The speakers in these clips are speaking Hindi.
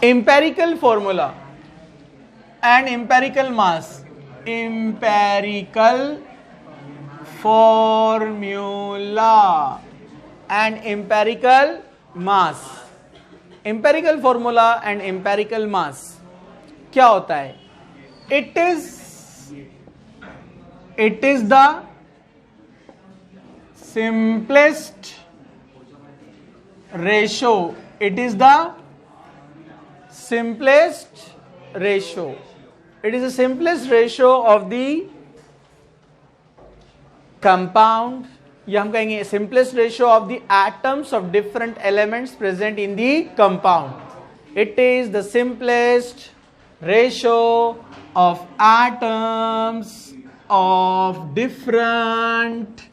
empirical formula and empirical mass. Empirical formula and empirical mass. Empirical formula and empirical mass क्या होता है? It is the simplest ratio. It is the simplest ratio. It is the simplest ratio of the compound, या हम कहेंगे simplest ratio of the atoms of different elements present in the compound. It is the simplest ratio of atoms of different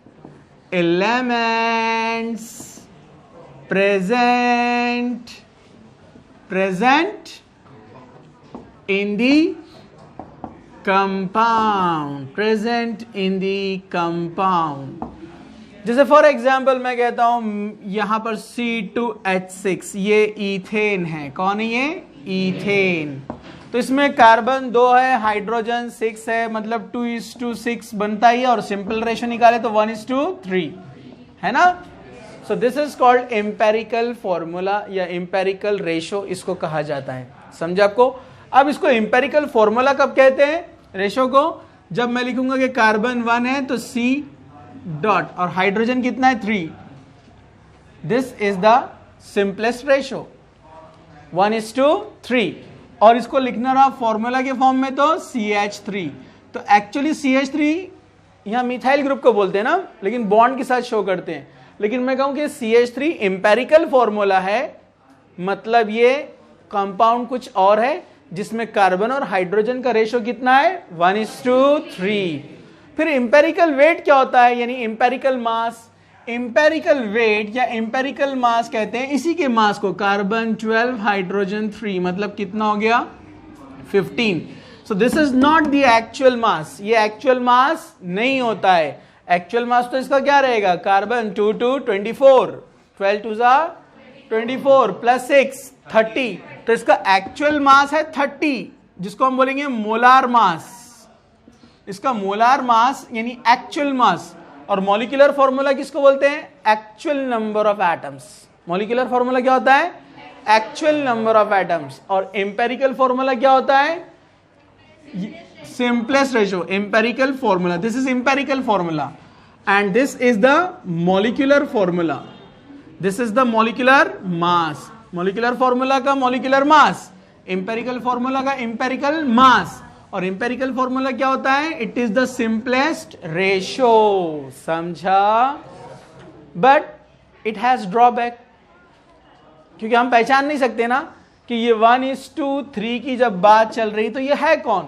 elements present in the compound. जैसे फॉर एग्जाम्पल मैं कहता हूं यहां पर C2H6, ये इथेन है. कौन है ये? इथेन. तो इसमें कार्बन 2 है, हाइड्रोजन 6 है, मतलब 2:6 बनता ही है. और सिंपल रेशो निकाले तो 1:3 है ना. So this is called empirical formula या एम्पेरिकल रेशो इसको कहा जाता है. समझे आपको? अब इसको एम्पेरिकल फॉर्मूला कब कहते हैं रेशो को? जब मैं लिखूंगा कि कार्बन 1 है तो C डॉट और हाइड्रोजन कितना है? 3. This is the simplest ratio 1:3. और इसको लिखना रहा फॉर्मूला के फॉर्म में तो CH3. तो एक्चुअली CH3 यहां मिथाइल ग्रुप को बोलते हैं ना, लेकिन बॉन्ड के साथ शो करते हैं. लेकिन मैं कहूं कि CH3 एम्पेरिकल फॉर्मूला है, मतलब ये कंपाउंड कुछ और है जिसमें कार्बन और हाइड्रोजन का रेशो कितना है? 1:3. फिर एम्पेरिकल वेट क्या होता है, यानी एम्पेरिकल मास. एम्पेरिकल वेट या एम्पेरिकल मास कहते हैं इसी के मास को. कार्बन 12, हाइड्रोजन 3, मतलब कितना हो गया? 15. So this is not the actual mass. ये एक्चुअल मास नहीं होता है. एक्चुअल मास तो इसका क्या रहेगा? Carbon 2 2 24, 12 2 24 plus 6 30. तो इसका एक्चुअल मास है 30, जिसको हम बोलेंगे मोलार मास. इसका मोलार मास यानी एक्चुअल मास. और मॉलिक्यूलर फॉर्मूला किसको बोलते हैं? Actual number of atoms. Molecular formula क्या होता है? Actual number of atoms. और एम्पेरिकल फॉर्मूला क्या होता है? Simplest ratio. Empirical formula, this is empirical formula and this is the molecular formula. This is the molecular mass. Molecular formula का मॉलिक्यूलर मास, एम्पेरिकल फॉर्मूला का एम्पेरिकल मास. और एम्पेरिकल फॉर्मूला क्या होता है? It is the simplest ratio. समझा? बट इट हैज ड्रॉबैक, क्योंकि हम पहचान नहीं सकते ना कि ये 1:3 की जब बात चल रही तो ये है कौन.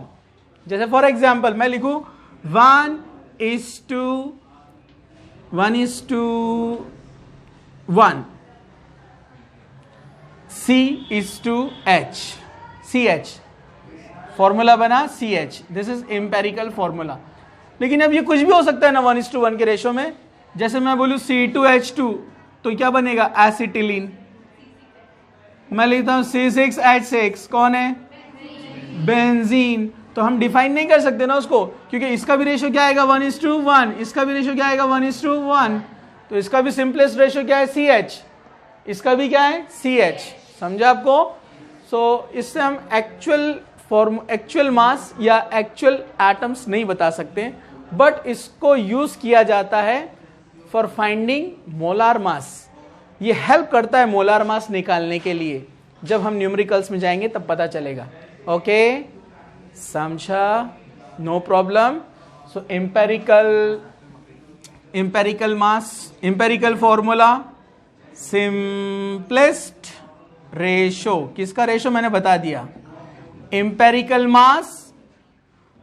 जैसे फॉर एग्जाम्पल मैं लिखूं 1:1, C:H, CH फॉर्मूला बना CH. This is empirical formula. लेकिन अब ये कुछ भी हो सकता है ना 1:1 के रेशो में. जैसे मैं बोलूं C2H2 तो क्या बनेगा? एसिटिलीन. मैं लिखता हूं C6H6, कौन है? बेंजीन. तो हम डिफाइन नहीं कर सकते ना उसको, क्योंकि इसका भी रेशो क्या आएगा? 1:1. इसका भी रेशो क्या आएगा? 1:1. तो इसका भी सिंपलेस्ट रेशो क्या है? CH. इसका भी क्या है? CH. समझा आपको? सो इससे हम एक्चुअल मास या एक्चुअल एटम्स नहीं बता सकते, बट इसको यूज किया जाता है फॉर फाइंडिंग मोलार मास. ये हेल्प करता है मोलार मास निकालने के लिए. जब हम न्यूमेरिकल्स में जाएंगे तब पता चलेगा. ओके, समझा? No problem. So empirical mass, empirical formula, simplest ratio. किसका रेशो मैंने बता दिया? Empirical mass,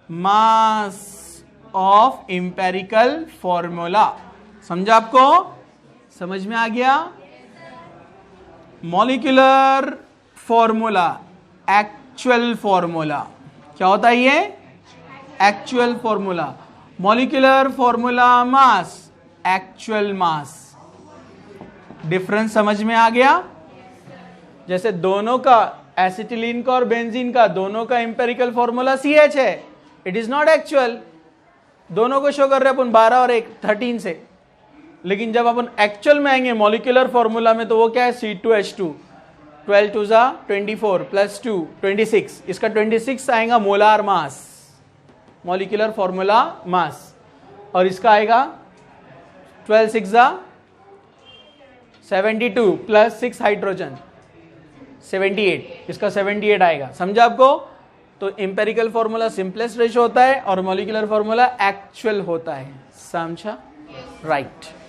mass of empirical formula. समझा आपको? समझ में आ गया? Molecular formula, actual formula. क्या होता है ये? Actual formula. Molecular formula mass, actual mass. Difference समझ में आ गया? जैसे दोनों का एसिटिलीन का और बेंजीन का दोनों का एम्पेरिकल फॉर्मूला CH है, इट इज नॉट एक्चुअल। दोनों को शो कर रहे अपन 12 और 1 13 से, लेकिन जब अपन एक्चुअल में आएंगे मॉलिक्यूलर फॉर्मूला में तो वो क्या है C2H2, 12 2 जा 24 प्लस 2 26, इसका 26 आएगा मोलार मास, मॉलिक्यूलर फॉर्मूला मास, और इसका आएगा 12 6 जा 72 प्लस 6 हाइड्रोजन 78, इसका 78 आएगा। समझा आपको? तो इंपेरिकल फॉर्मूला सिंपलेस्ट रेशियो होता है और मॉलिक्यूलर फॉर्मूला एक्चुअल होता है। समझा? राइट।